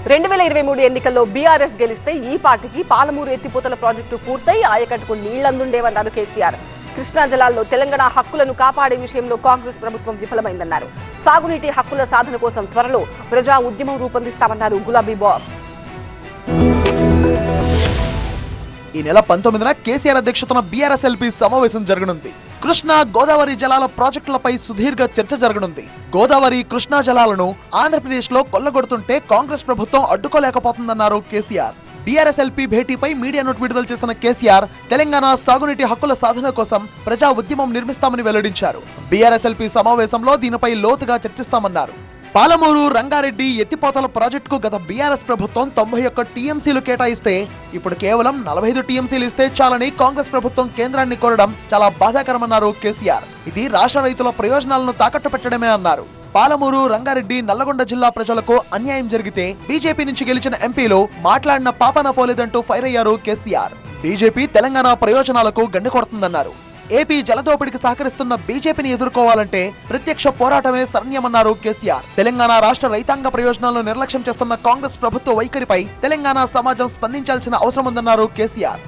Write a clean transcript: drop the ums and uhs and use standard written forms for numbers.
2023 ఎన్నికల్లో బీఆర్ఎస్ గెలిస్తే ఈ పార్టీకి పాలమూరు ఎత్తిపోతల ప్రాజెక్టు పూర్తయి ఆయకట్టుకు నీళ్లందుండేవన్నారు కేసీఆర్. కృష్ణా జలాల్లో తెలంగాణ హక్కులను కాపాడే విషయంలో కాంగ్రెస్ ప్రభుత్వం విఫలమైందన్నారు. సాగునీటి హక్కుల సాధన కోసం త్వరలో ప్రజా ఉద్యమం రూపొందిస్తామన్నారు గులాబీ బాస్. ఈ నెల 19న కేసీఆర్ అధ్యక్షతన బీఆర్ఎస్ ఎల్పీ సమావేశం జరగనుంది. కృష్ణా గోదావరి జలాల ప్రాజెక్టులపై సుదీర్ఘ చర్చ జరగనుంది. గోదావరి కృష్ణా జలాలను ఆంధ్రప్రదేశ్ లో కొల్లగొడుతుంటే కాంగ్రెస్ ప్రభుత్వం అడ్డుకోలేకపోతుందన్నారు కేసీఆర్. బీఆర్ఎస్ ఎల్పీ భేటీపై మీడియా నోట్ విడుదల చేసిన కేసీఆర్ తెలంగాణ సాగునీటి హక్కుల సాధన కోసం ప్రజా ఉద్యమం నిర్మిస్తామని వెల్లడించారు. బీఆర్ఎస్ ఎల్పీ సమావేశంలో దీనిపై లోతుగా చర్చిస్తామన్నారు. పాలమూరు రంగారెడ్డి ఎత్తిపోతల ప్రాజెక్టుకు గత బీఆర్ఎస్ ప్రభుత్వం 91 టీఎంసీలు కేటాయిస్తే ఇప్పుడు కేవలం 45 టీఎంసీలు ఇస్తే చాలని కాంగ్రెస్ ప్రభుత్వం కేంద్రాన్ని కోరడం చాలా బాధాకరమన్నారు కేసీఆర్. ఇది రాష్ట్ర రైతుల ప్రయోజనాలను తాకట్టు పెట్టడమే అన్నారు. పాలమూరు రంగారెడ్డి నల్లగొండ జిల్లా ప్రజలకు అన్యాయం జరిగితే బీజేపీ నుంచి గెలిచిన ఎంపీలు మాట్లాడిన పాపన పోలేదంటూ ఫైర్ అయ్యారు కేసీఆర్. బీజేపీ తెలంగాణ ప్రయోజనాలకు గండి కొడుతుందన్నారు. ఏపీ జలదోపిడికి సహకరిస్తున్న బీజేపీని ఎదుర్కోవాలంటే ప్రత్యక్ష పోరాటమే శరణ్యమన్నారు కేసీఆర్. తెలంగాణ రాష్ట్ర రైతాంగ ప్రయోజనాలను నిర్లక్ష్యం చేస్తున్న కాంగ్రెస్ ప్రభుత్వ వైఖరిపై తెలంగాణ సమాజం స్పందించాల్సిన అవసరం ఉందన్నారు కేసీఆర్.